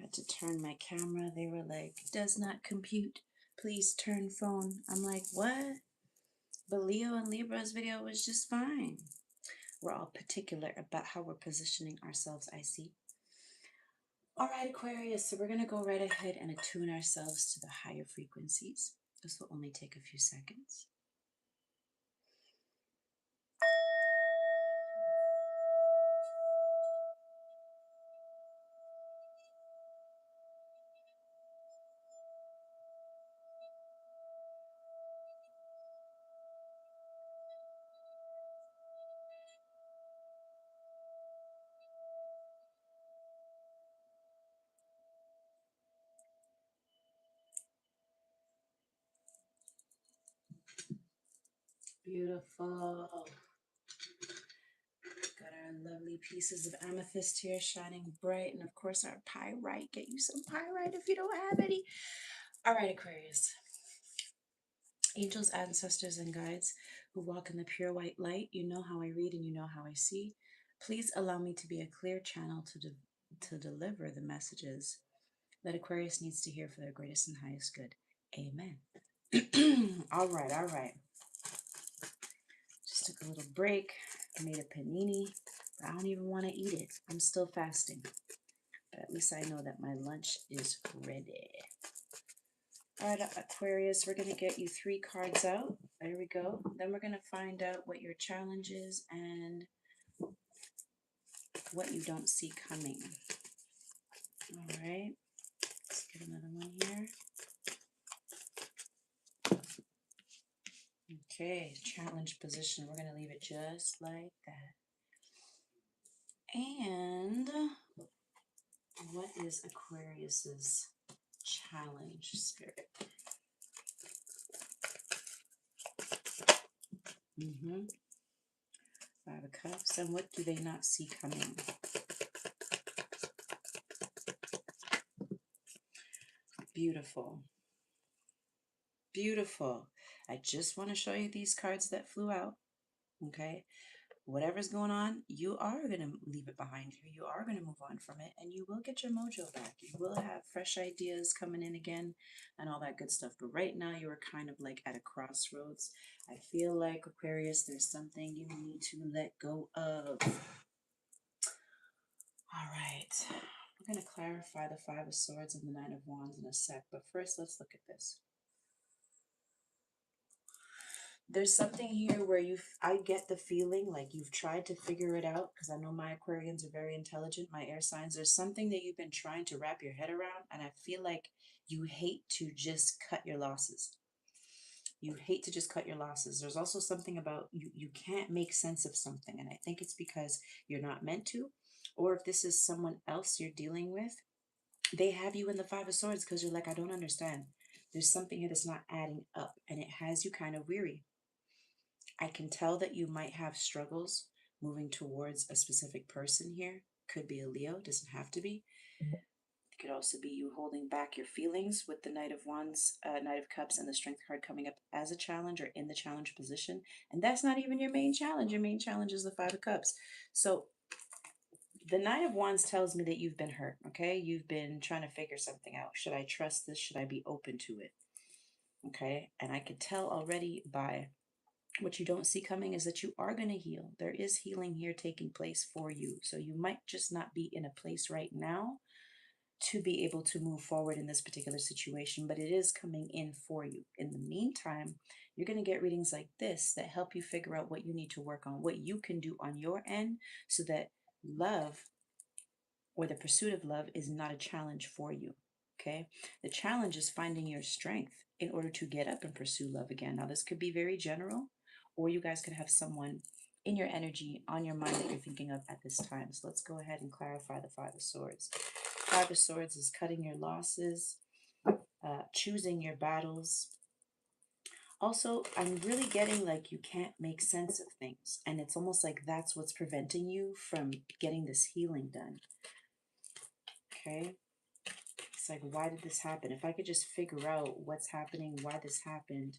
Had to turn my camera. They were like, does not compute. Please turn phone. I'm like, what? But Leo and Libra's video was just fine. We're all particular about how we're positioning ourselves, I see. All right, Aquarius, so we're going to go right ahead and attune ourselves to the higher frequencies. This will only take a few seconds. Beautiful. Got our lovely pieces of amethyst here shining bright. And of course, our pyrite. Get you some pyrite if you don't have any. All right, Aquarius. Angels, ancestors, and guides who walk in the pure white light, you know how I read and you know how I see. Please allow me to be a clear channel to deliver the messages that Aquarius needs to hear for their greatest and highest good. Amen. All right, all right. Just took a little break, made a panini, but I don't even want to eat it. I'm still fasting, but at least I know that my lunch is ready. All right, Aquarius, we're going to get you 3 cards out. There we go. Then we're going to find out what your challenge is and what you don't see coming. All right, let's get another one here. Okay, challenge position. We're going to leave it just like that. And what is Aquarius's challenge, Spirit? Mm-hmm. 5 of Cups. And what do they not see coming? Beautiful. Beautiful. I just want to show you these cards that flew out. Okay. Whatever's going on, you are going to leave it behind you. You are going to move on from it, and you will get your mojo back. You will have fresh ideas coming in again and all that good stuff. But right now, you are kind of like at a crossroads. I feel like, Aquarius, there's something you need to let go of. All right. We're going to clarify the 5 of Swords and the 9 of Wands in a sec. But first, let's look at this. There's something here where I get the feeling like you've tried to figure it out, because I know my Aquarians are very intelligent, my air signs. There's something that you've been trying to wrap your head around, and I feel like you hate to just cut your losses. You hate to just cut your losses. There's also something about you can't make sense of something, and I think it's because you're not meant to, or if this is someone else you're dealing with, they have you in the 5 of Swords because you're like, I don't understand. There's something here that's not adding up, and it has you kind of weary. I can tell that you might have struggles moving towards a specific person here. Could be a Leo, doesn't have to be. It could also be you holding back your feelings with the Knight of Wands, Knight of Cups, and the Strength card coming up as a challenge or in the challenge position. And that's not even your main challenge. Your main challenge is the 5 of Cups. So the Knight of Wands tells me that you've been hurt, okay? You've been trying to figure something out. Should I trust this? Should I be open to it? Okay? And I could tell already by what you don't see coming is that you are going to heal. There is healing here taking place for you. So you might just not be in a place right now to be able to move forward in this particular situation, but it is coming in for you. In the meantime, you're going to get readings like this that help you figure out what you need to work on, what you can do on your end so that love or the pursuit of love is not a challenge for you. Okay? The challenge is finding your strength in order to get up and pursue love again. Now, this could be very general, or you guys could have someone in your energy, on your mind that you're thinking of at this time. So let's go ahead and clarify the 5 of Swords. 5 of Swords is cutting your losses, choosing your battles. Also, I'm really getting like you can't make sense of things. And it's almost like that's what's preventing you from getting this healing done. Okay? It's like, why did this happen? If I could just figure out what's happening, why this happened,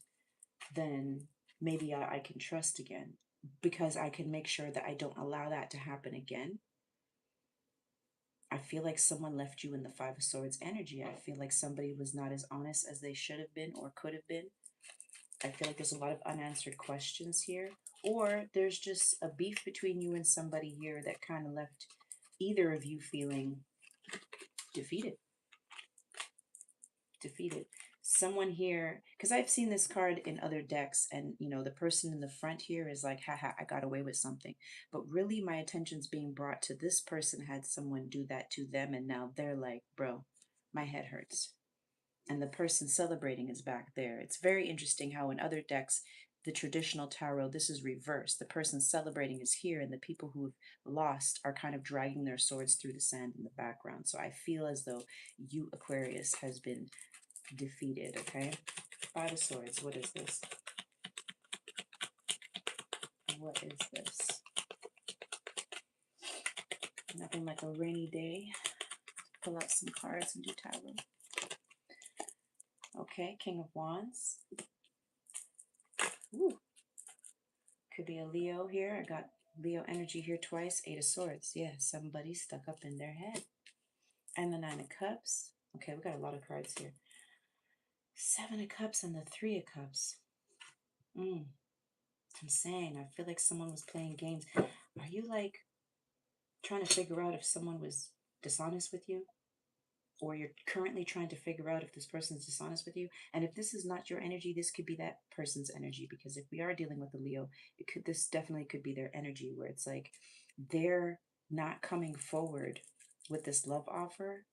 then maybe I can trust again, because I can make sure that I don't allow that to happen again. I feel like someone left you in the Five of Swords energy. I feel like somebody was not as honest as they should have been or could have been. I feel like there's a lot of unanswered questions here. Or there's just a beef between you and somebody here that kind of left either of you feeling defeated. Defeated. Someone here, because I've seen this card in other decks, and you know, the person in the front here is like, haha, I got away with something. But really, my attention's being brought to this person had someone do that to them, and now they're like, bro, my head hurts. And the person celebrating is back there. It's very interesting how in other decks, the traditional tarot, this is reversed. The person celebrating is here, and the people who've lost are kind of dragging their swords through the sand in the background. So I feel as though you, Aquarius, has been defeated, okay? Five of Swords, what is this? What is this? Nothing like a rainy day. Pull out some cards and do tarot. Okay, King of Wands. Ooh. Could be a Leo here. I got Leo energy here twice. Eight of Swords. Yeah, somebody stuck up in their head. And the Nine of Cups. Okay, we got a lot of cards here. Seven of Cups and the Three of Cups. I'm saying, I feel like someone was playing games. Are you like trying to figure out if someone was dishonest with you? Or you're currently trying to figure out if this person's dishonest with you. And if this is not your energy, this could be that person's energy. Because if we are dealing with a Leo, this definitely could be their energy, where it's like they're not coming forward with this love offer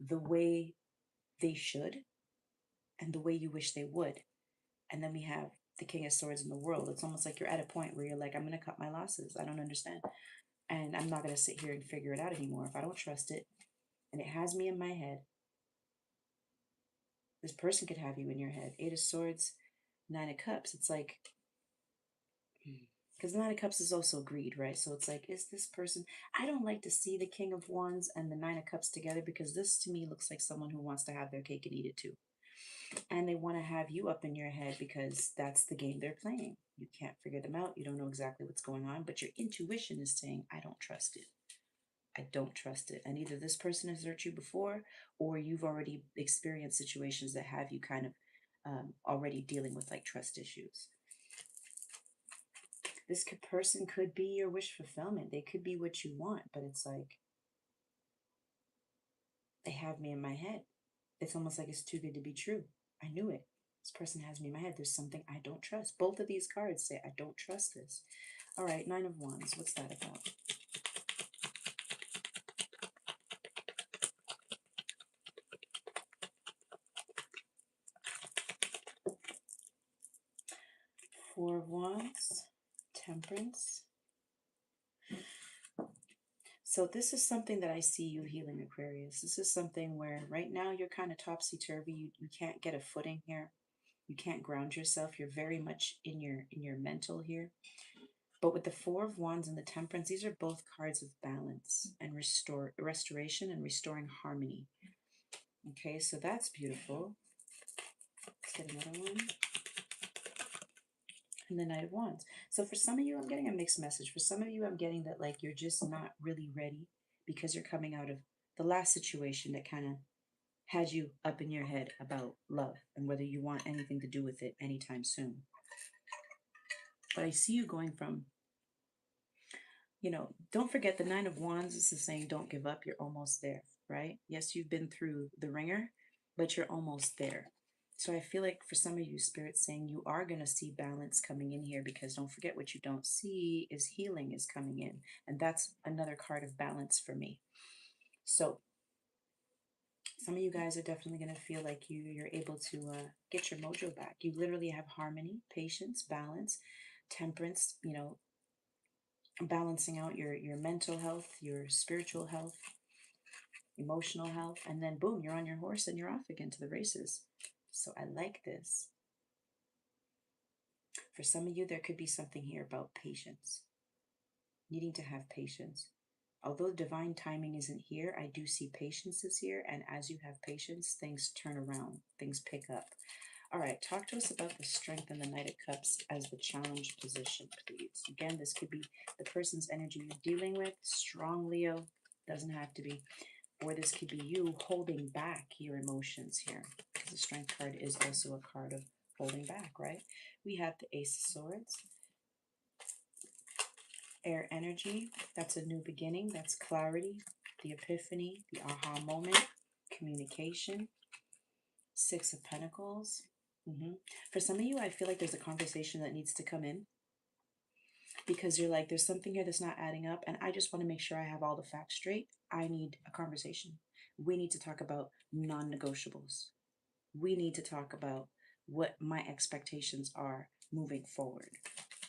the way they should and the way you wish they would. And then we have the King of Swords in the world. It's almost like you're at a point where you're like, I'm going to cut my losses. I don't understand. And I'm not going to sit here and figure it out anymore. If I don't trust it and it has me in my head, this person could have you in your head. Eight of Swords, Nine of Cups. It's like, because Nine of Cups is also greed, right? So it's like, is this person, I don't like to see the King of Wands and the Nine of Cups together, because this to me looks like someone who wants to have their cake and eat it too. And they want to have you up in your head because that's the game they're playing. You can't figure them out. You don't know exactly what's going on, but your intuition is saying, I don't trust it. I don't trust it. And either this person has hurt you before, or you've already experienced situations that have you kind of already dealing with like trust issues. This person could be your wish fulfillment. They could be what you want, but it's like, they have me in my head. It's almost like it's too good to be true. I knew it. This person has me in my head. There's something I don't trust. Both of these cards say I don't trust this. All right, Nine of Wands. What's that about? Four of Wands, Temperance. So this is something that I see you healing, Aquarius. This is something where right now you're kind of topsy-turvy. You can't get a footing here. You can't ground yourself. You're very much in your mental here. But with the Four of Wands and the Temperance, these are both cards of balance and restoration and restoring harmony. Okay, so that's beautiful. Let's get another one. And the Knight of Wands. So for some of you, I'm getting a mixed message. For some of you, I'm getting that like you're just not really ready because you're coming out of the last situation that kind of had you up in your head about love and whether you want anything to do with it anytime soon. But I see you going from, you know, don't forget the Nine of Wands is saying don't give up. You're almost there, right? Yes, you've been through the ringer, but you're almost there. So I feel like for some of you, Spirit's saying you are going to see balance coming in here, because don't forget, what you don't see is healing is coming in. And that's another card of balance for me. So some of you guys are definitely going to feel like you're able to get your mojo back. You literally have harmony, patience, balance, temperance, you know, balancing out your mental health, your spiritual health, emotional health, and then boom, you're on your horse and you're off again to the races. So I like this. For some of you, there could be something here about patience, needing to have patience. Although divine timing isn't here, I do see patience is here, and as you have patience, things turn around, things pick up. All right, talk to us about the Strength and the Knight of Cups as the challenge position, please. Again, this could be the person's energy you're dealing with. Strong Leo, Doesn't have to be. Or this could be you holding back your emotions here. Because the Strength card is also a card of holding back, right? We have the Ace of Swords. Air energy, that's a new beginning. That's clarity, the epiphany, the aha moment, communication. Six of Pentacles. For some of you, I feel like there's a conversation that needs to come in because you're like, there's something here that's not adding up, and I just want to make sure I have all the facts straight. I need a conversation. We need to talk about non-negotiables. We need to talk about what my expectations are moving forward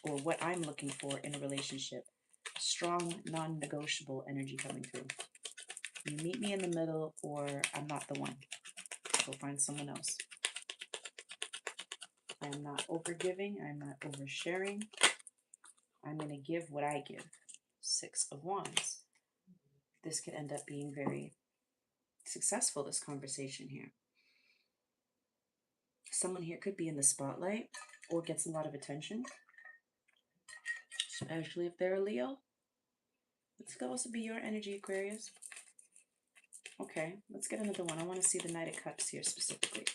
or what I'm looking for in a relationship. Strong, non-negotiable energy coming through. You meet me in the middle, or I'm not the one. Go find someone else. I'm not overgiving. I'm not oversharing. I'm going to give what I give. Six of Wands. This could end up being very successful, this conversation here. Someone here could be in the spotlight or gets a lot of attention, especially if they're a Leo. This could also be your energy, Aquarius. Okay, let's get another one. I want to see the Knight of Cups here specifically.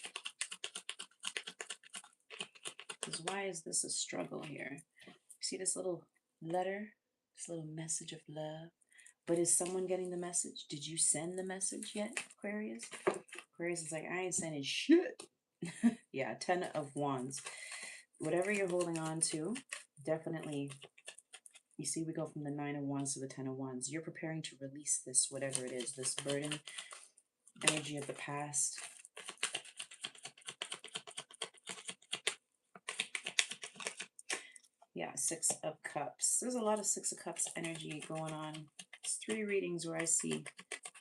Because why is this a struggle here? See this little letter, this little message of love. But is someone getting the message? Did you send the message yet, Aquarius? Aquarius is like, I ain't sending shit. Yeah, 10 of Wands. Whatever you're holding on to, definitely, you see we go from the 9 of Wands to the 10 of Wands. You're preparing to release this, whatever it is, this burden, energy of the past. Yeah, 6 of Cups. There's a lot of 6 of Cups energy going on. It's 3 readings where I see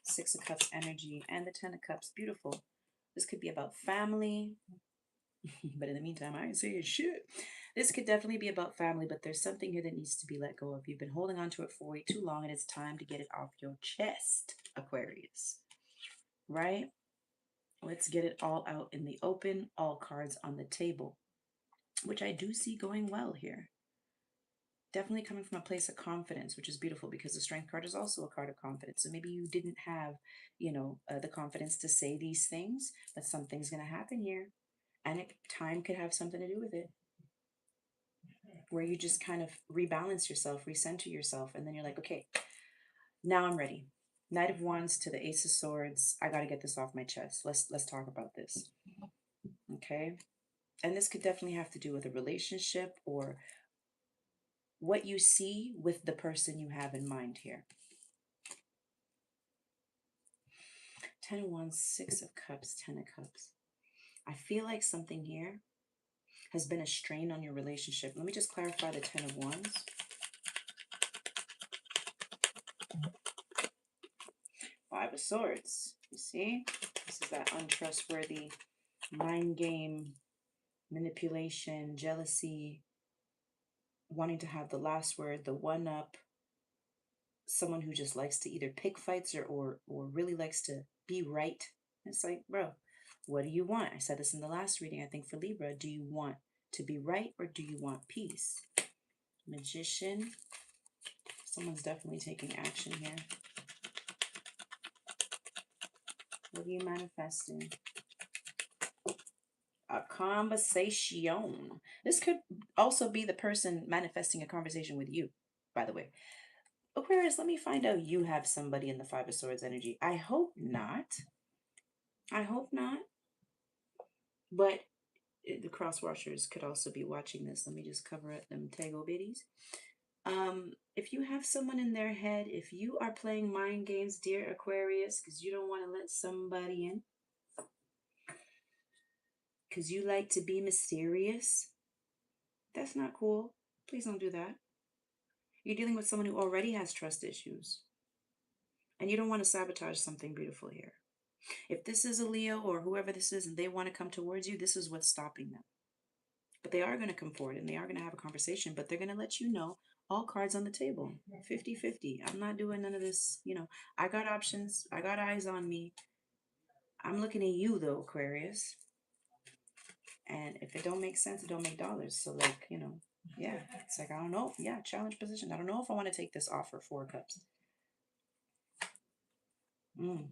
6 of Cups energy and the 10 of Cups. Beautiful. This could be about family. But in the meantime, I ain't saying shit. This could definitely be about family, but there's something here that needs to be let go of. You've been holding on to it for way too long, and it's time to get it off your chest, Aquarius. Right? Let's get it all out in the open, all cards on the table, which I do see going well here. Definitely coming from a place of confidence, which is beautiful because the Strength card is also a card of confidence. So maybe you didn't have, the confidence to say these things, but something's going to happen here. And time could have something to do with it, where you just kind of rebalance yourself, recenter yourself, and then you're like, okay, now I'm ready. Knight of Wands to the Ace of Swords. I got to get this off my chest. Let's talk about this. Okay? And this could definitely have to do with a relationship or what you see with the person you have in mind here. 10 of Wands, 6 of Cups, 10 of Cups. I feel like something here has been a strain on your relationship. Let me just clarify the 10 of Wands. Five of Swords. You see? This is that untrustworthy mind game, manipulation, jealousy, wanting to have the last word, the one-up, someone who just likes to either pick fights or really likes to be right. It's like, bro, what do you want? I said this in the last reading, I think, for Libra. Do you want to be right or do you want peace? Magician. Someone's definitely taking action here. What are you manifesting? A conversation. This could also be the person manifesting a conversation with you, by the way. Aquarius, let me find out you have somebody in the Five of Swords energy. I hope not. I hope not. But the cross watchers could also be watching this. Let me just cover up them Tego biddies. If you have someone in their head, if you are playing mind games, dear Aquarius, because you don't want to let somebody in, because you like to be mysterious, that's not cool. Please don't do that. You're dealing with someone who already has trust issues. And you don't want to sabotage something beautiful here. If this is a Leo or whoever this is and they want to come towards you, this is what's stopping them. But they are going to come forward and they are going to have a conversation, but they're going to let you know all cards on the table. 50-50. I'm not doing none of this. I got options. I got eyes on me. I'm looking at you though, Aquarius. And if it don't make sense, it don't make dollars. So yeah, it's like, I don't know. Yeah, challenge position. I don't know if I want to take this offer, 4 cups. Mm.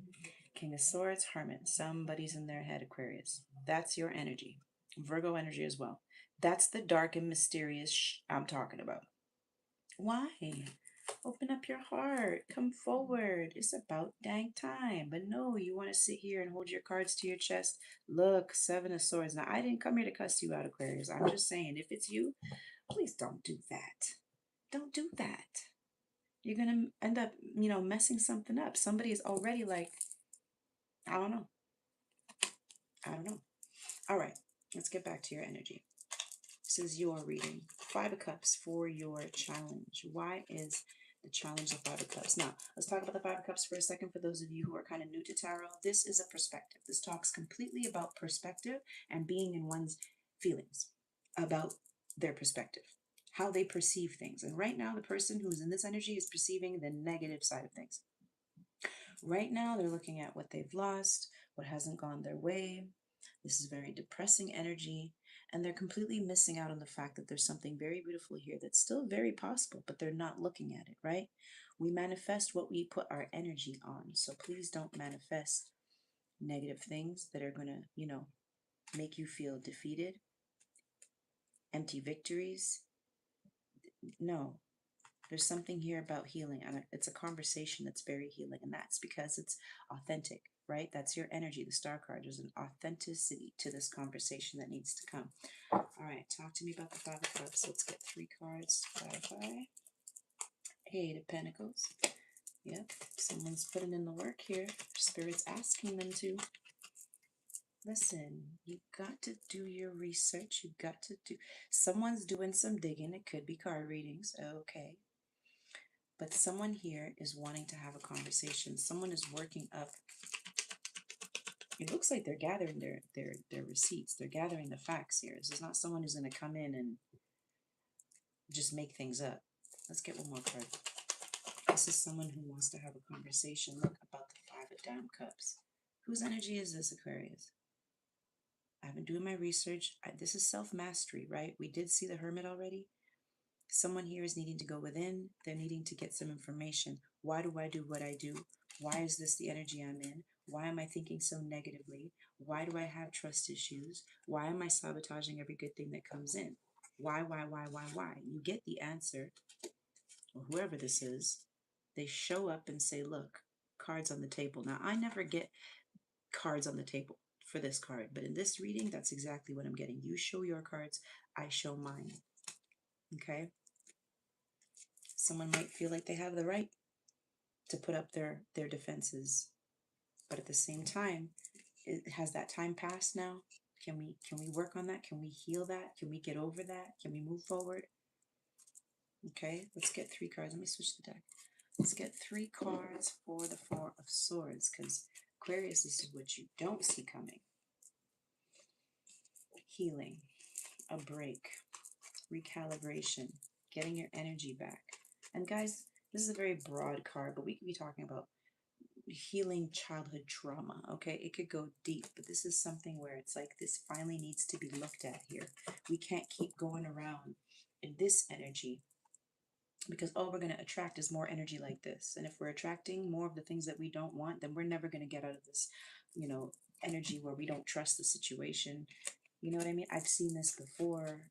King of Swords, Hermit. Somebody's in their head, Aquarius. That's your energy. Virgo energy as well. That's the dark and mysterious I'm talking about. Why? Open up your heart. Come forward. It's about dang time. But no, you want to sit here and hold your cards to your chest. Look, Seven of Swords. Now, I didn't come here to cuss you out, Aquarius. I'm just saying, if it's you, please don't do that. Don't do that. You're going to end up, messing something up. Somebody is already like, I don't know. I don't know. All right, let's get back to your energy. This is your reading. Five of Cups for your challenge. Why is the challenge the Five of Cups? Now, let's talk about the Five of Cups for a second. For those of you who are kind of new to tarot, this is a perspective. This talks completely about perspective and being in one's feelings, about their perspective, how they perceive things. And right now, the person who's in this energy is perceiving the negative side of things. Right now, they're looking at what they've lost, what hasn't gone their way. This is very depressing energy, and they're completely missing out on the fact that there's something very beautiful here that's still very possible, but they're not looking at it, right? We manifest what we put our energy on. So please don't manifest negative things that are going to, make you feel defeated, empty victories. No, there's something here about healing, and it's a conversation that's very healing, and that's because it's authentic, right? That's your energy, the star card. There's an authenticity to this conversation that needs to come. All right, talk to me about the Five of Cups. Let's get three cards to clarify. Eight of Pentacles. Yep, someone's putting in the work here. Spirit's asking them to. Listen, you got to do your research. You got to do. Someone's doing some digging. It could be card readings. Okay. But someone here is wanting to have a conversation. Someone is working up. It looks like they're gathering their receipts. They're gathering the facts here. This is not someone who's going to come in and just make things up. Let's get one more card. This is someone who wants to have a conversation. Look, about the Five of Dime Cups. Whose energy is this, Aquarius? I've been doing my research. This is self-mastery, right? We did see the Hermit already. Someone here is needing to go within. They're needing to get some information. Why do I do what I do? Why is this the energy I'm in? Why am I thinking so negatively? Why do I have trust issues? Why am I sabotaging every good thing that comes in? Why? You get the answer, or whoever this is, they show up and say, look, cards on the table. Now, I never get cards on the table for this card, but in this reading, that's exactly what I'm getting. You show your cards, I show mine. Okay? Someone might feel like they have the right to put up their defenses, but at the same time, has that time passed now? Can we work on that? Can we heal that? Can we get over that? Can we move forward? Okay, let's get three cards. Let me switch the deck. Let's get three cards for the Four of Swords, because Aquarius, this is what you don't see coming. Healing, a break, recalibration, getting your energy back. And guys, this is a very broad card, but we could be talking about healing childhood trauma. Okay, it could go deep, but this is something where it's like this finally needs to be looked at here. We can't keep going around in this energy, because all we're going to attract is more energy like this. And if we're attracting more of the things that we don't want, then we're never going to get out of this, energy where we don't trust the situation. You know what I mean? I've seen this before.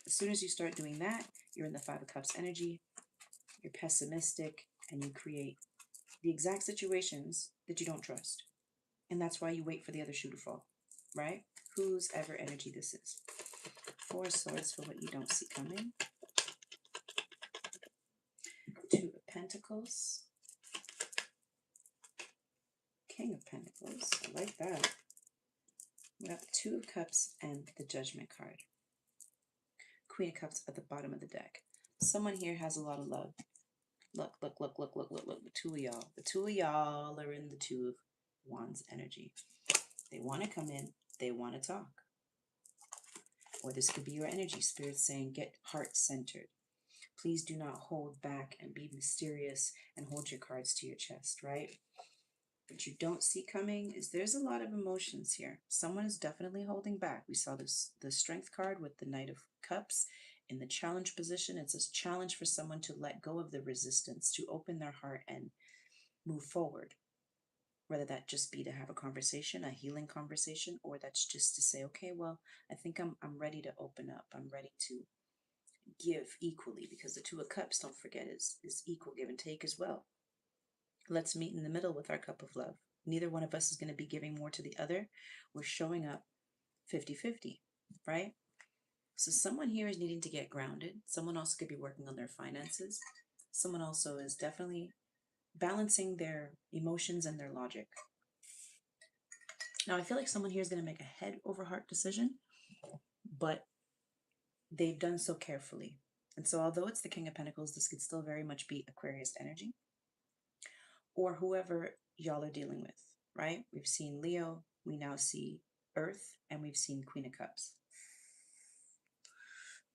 As soon as you start doing that, you're in the Five of Cups energy. You're pessimistic, and you create the exact situations that you don't trust. And that's why you wait for the other shoe to fall, right? Whose ever energy this is. Four of Swords for what you don't see coming. Two of Pentacles. King of Pentacles. I like that. We got the Two of Cups and the Judgment card. Queen of Cups at the bottom of the deck. Someone here has a lot of love. Look. The two of y'all. The two of y'all are in the Two of Wands energy. They want to come in. They want to talk. Or this could be your energy. Spirit saying, get heart-centered. Please do not hold back and be mysterious and hold your cards to your chest, right? What you don't see coming is there's a lot of emotions here. Someone is definitely holding back. We saw this, the Strength card with the Knight of Cups in the challenge position. It's a challenge for someone to let go of the resistance, to open their heart and move forward. whether that just be to have a conversation, a healing conversation, or that's just to say, okay, well, I think I'm ready to open up. I'm ready to give equally, because the Two of Cups, don't forget, is equal give and take as well. Let's meet in the middle with our cup of love. Neither one of us is going to be giving more to the other. We're showing up 50-50, right? So someone here is needing to get grounded. Someone also could be working on their finances. Someone also is definitely balancing their emotions and their logic. Now, I feel like someone here is going to make a head over heart decision, but they've done so carefully. And so, although it's the King of Pentacles, this could still very much be Aquarius energy or whoever y'all are dealing with, right? We've seen Leo, we now see Earth, and we've seen Queen of Cups.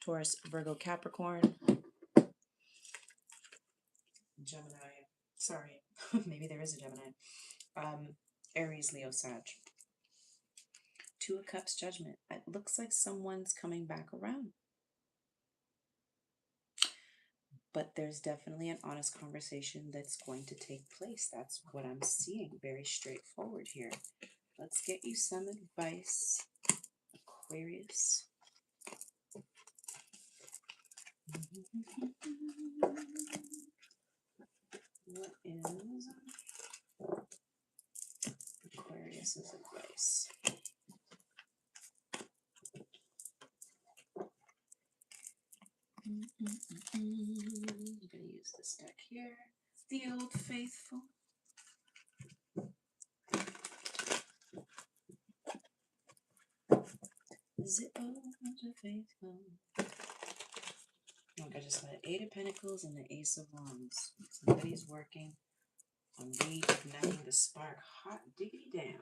Taurus, Virgo, Capricorn, Gemini. Sorry, maybe there is a Gemini. Aries, Leo, Sag. Two of Cups, Judgment. It looks like someone's coming back around. But there's definitely an honest conversation that's going to take place. That's what I'm seeing. Very straightforward here. Let's get you some advice, Aquarius. What is Aquarius's advice? I'm going to use this deck here. The Old Faithful. The Old Faithful. Look, I just got an Eight of Pentacles and the Ace of Wands. Somebody's working on reigniting the spark. Hot diggity damn.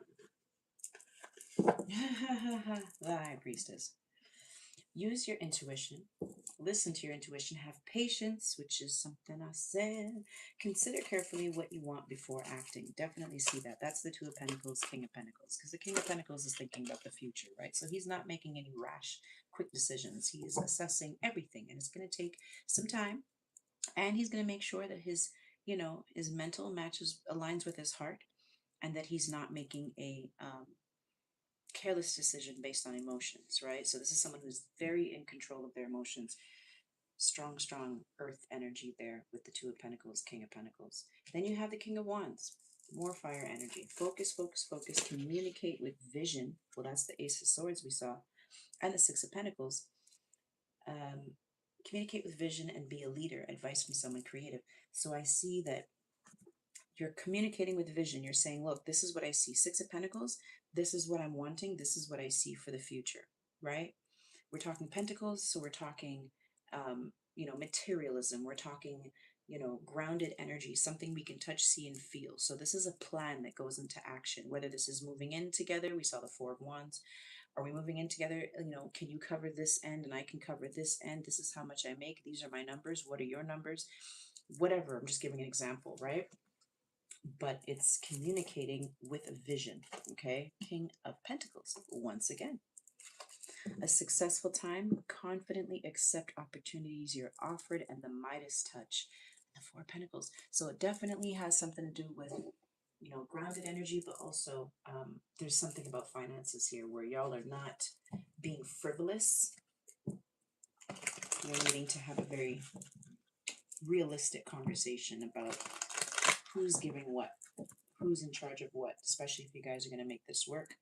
The High Priestess. Use your intuition. Listen to your intuition. Have patience, which is something I said. Consider carefully what you want before acting. Definitely see that. That's the Two of Pentacles, King of Pentacles. Because the King of Pentacles is thinking about the future, right? So he's not making any rash, quick decisions. He is assessing everything. And it's going to take some time. And he's going to make sure that his, his mental aligns with his heart. And that he's not making a careless decision based on emotions, right? So this is someone who's very in control of their emotions. Strong, strong earth energy there with the Two of Pentacles, King of Pentacles. Then you have the King of Wands, more fire energy. Focus, focus, focus. Communicate with vision. Well, that's the Ace of Swords we saw. And the Six of Pentacles. Communicate with vision and be a leader. Advice from someone creative. So I see that you're communicating with vision. You're saying, look, this is what I see. Six of Pentacles, this is what I'm wanting. This is what I see for the future, right? We're talking Pentacles, so we're talking, materialism. We're talking, grounded energy, something we can touch, see, and feel. So this is a plan that goes into action, whether this is moving in together. We saw the Four of Wands. Are we moving in together? Can you cover this end and I can cover this end? This is how much I make. These are my numbers. What are your numbers? Whatever. I'm just giving an example, right? But it's communicating with a vision, okay? King of Pentacles, once again. A successful time, confidently accept opportunities you're offered, and the Midas touch, the Four of Pentacles. So it definitely has something to do with, grounded energy, but also there's something about finances here where y'all are not being frivolous. You're needing to have a very realistic conversation about who's giving what, who's in charge of what, especially if you guys are going to make this work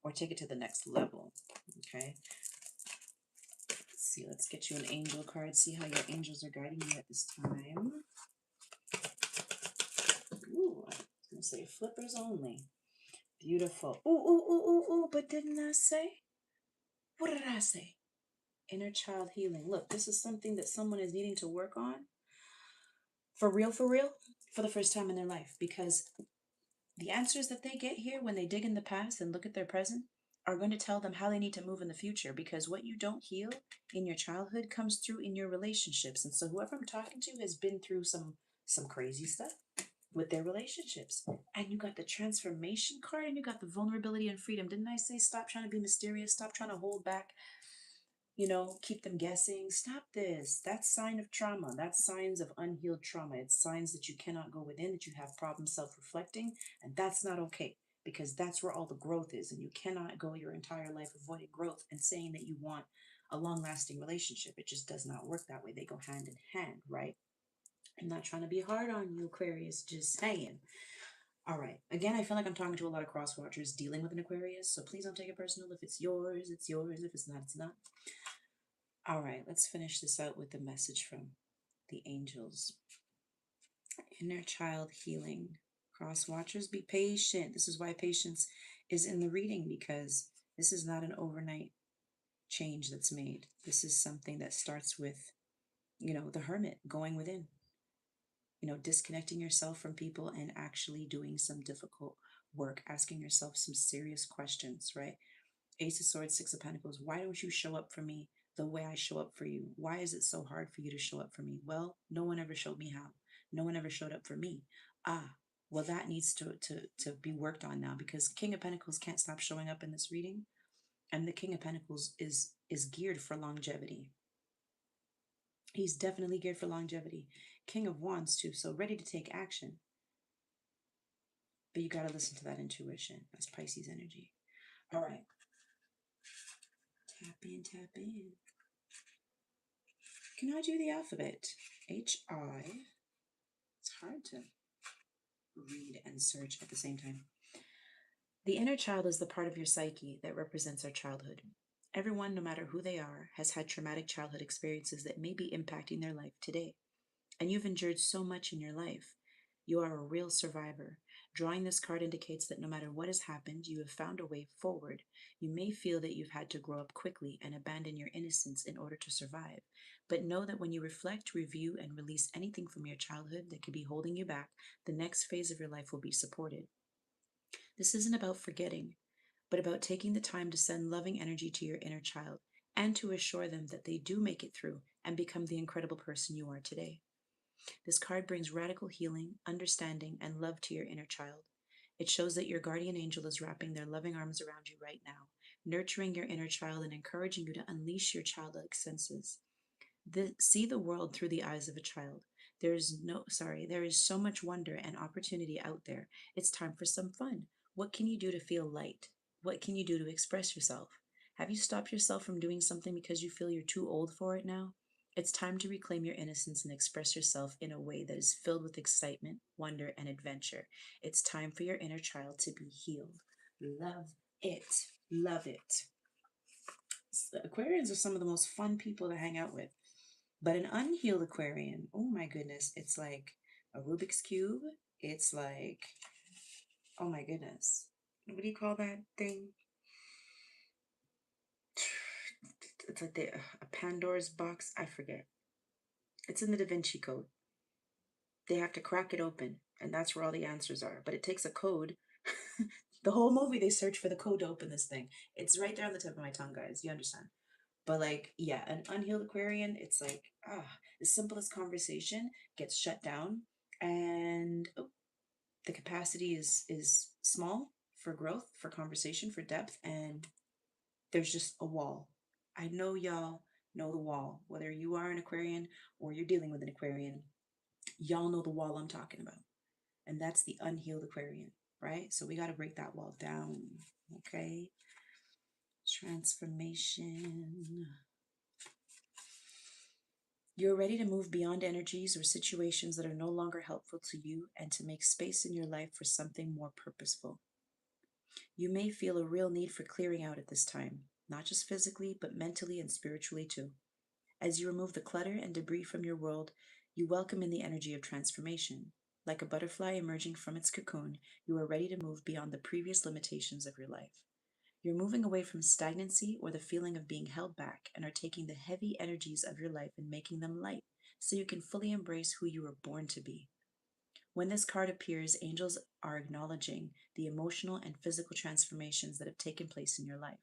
or take it to the next level, okay? Let's see, let's get you an angel card, see how your angels are guiding you at this time. Ooh, I was going to say flippers only. Beautiful. Ooh, ooh, ooh, ooh, ooh, but didn't I say? What did I say? Inner child healing. Look, this is something that someone is needing to work on for real, for the first time in their life, because the answers that they get here when they dig in the past and look at their present are going to tell them how they need to move in the future, because what you don't heal in your childhood comes through in your relationships. And so whoever I'm talking to has been through some crazy stuff with their relationships. And you got the transformation card and you got the vulnerability and freedom. Didn't I say stop trying to be mysterious, stop trying to hold back? keep them guessing. Stop this. That's sign of trauma. That's signs of unhealed trauma. It's signs that you cannot go within, that you have problems self-reflecting, and that's not okay because that's where all the growth is. And you cannot go your entire life avoiding growth and saying that you want a long-lasting relationship. It just does not work that way. They go hand in hand, right? I'm not trying to be hard on you, Aquarius, just saying. All right. Again, I feel like I'm talking to a lot of cross watchers dealing with an Aquarius, so please don't take it personal. If it's yours, it's yours. If it's not, it's not. All right, let's finish this out with the message from the angels. Inner child healing. Cross watchers, be patient. This is why patience is in the reading, because this is not an overnight change that's made. This is something that starts with, the hermit going within, disconnecting yourself from people and actually doing some difficult work, asking yourself some serious questions, right? Ace of Swords, Six of Pentacles. Why don't you show up for me the way I show up for you? Why is it so hard for you to show up for me? Well, no one ever showed me how. No one ever showed up for me. Well, that needs to be worked on now, because King of Pentacles can't stop showing up in this reading, and the King of Pentacles is geared for longevity. He's definitely geared for longevity. King of Wands too, so ready to take action. But you got to listen to that intuition. That's Pisces energy. All right. Tap in, tap in. Can I do the alphabet? H-I. It's hard to read and search at the same time. The inner child is the part of your psyche that represents our childhood. Everyone, no matter who they are, has had traumatic childhood experiences that may be impacting their life today. And you've endured so much in your life. You are a real survivor. Drawing this card indicates that no matter what has happened, you have found a way forward. You may feel that you've had to grow up quickly and abandon your innocence in order to survive. But know that when you reflect, review, and release anything from your childhood that could be holding you back, the next phase of your life will be supported. This isn't about forgetting, but about taking the time to send loving energy to your inner child and to assure them that they do make it through and become the incredible person you are today. This card brings radical healing, understanding, and love to your inner child. It shows that your guardian angel is wrapping their loving arms around you right now, nurturing your inner child and encouraging you to unleash your childlike senses. See the world through the eyes of a child. There is so much wonder and opportunity out there. It's time for some fun. What can you do to feel light? What can you do to express yourself? Have you stopped yourself from doing something because you feel you're too old for it now? It's time to reclaim your innocence and express yourself in a way that is filled with excitement, wonder, and adventure. It's time for your inner child to be healed. Love it. Love it. Aquarians are some of the most fun people to hang out with. But an unhealed Aquarian, oh my goodness, it's like a Rubik's Cube. It's like, oh my goodness, what do you call that thing? It's like a Pandora's box. I forget. It's in the Da Vinci Code. They have to crack it open, and that's where all the answers are. But it takes a code. The whole movie, they search for the code to open this thing. It's right there on the tip of my tongue, guys. You understand? But like, yeah, an unhealed Aquarian, it's like, the simplest conversation gets shut down, and the capacity is small for growth, for conversation, for depth, and there's just a wall. I know y'all know the wall, whether you are an Aquarian or you're dealing with an Aquarian. Y'all know the wall I'm talking about, and that's the unhealed Aquarian, right? So we got to break that wall down. Okay. Transformation. You're ready to move beyond energies or situations that are no longer helpful to you and to make space in your life for something more purposeful. You may feel a real need for clearing out at this time, not just physically, but mentally and spiritually too. As you remove the clutter and debris from your world, you welcome in the energy of transformation. Like a butterfly emerging from its cocoon, you are ready to move beyond the previous limitations of your life. You're moving away from stagnancy or the feeling of being held back and are taking the heavy energies of your life and making them light so you can fully embrace who you were born to be. When this card appears, angels are acknowledging the emotional and physical transformations that have taken place in your life.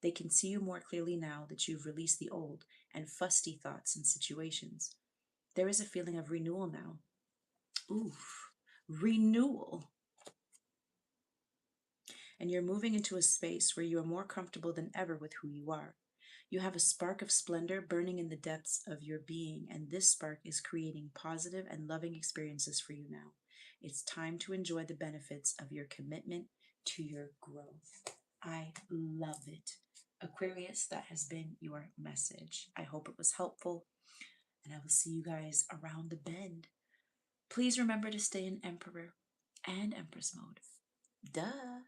They can see you more clearly now that you've released the old and fusty thoughts and situations. There is a feeling of renewal now. Oof, renewal. And you're moving into a space where you are more comfortable than ever with who you are. You have a spark of splendor burning in the depths of your being, and this spark is creating positive and loving experiences for you now. It's time to enjoy the benefits of your commitment to your growth. I love it. Aquarius, that has been your message. I hope it was helpful, and I will see you guys around the bend. Please remember to stay in Emperor and Empress mode. Duh.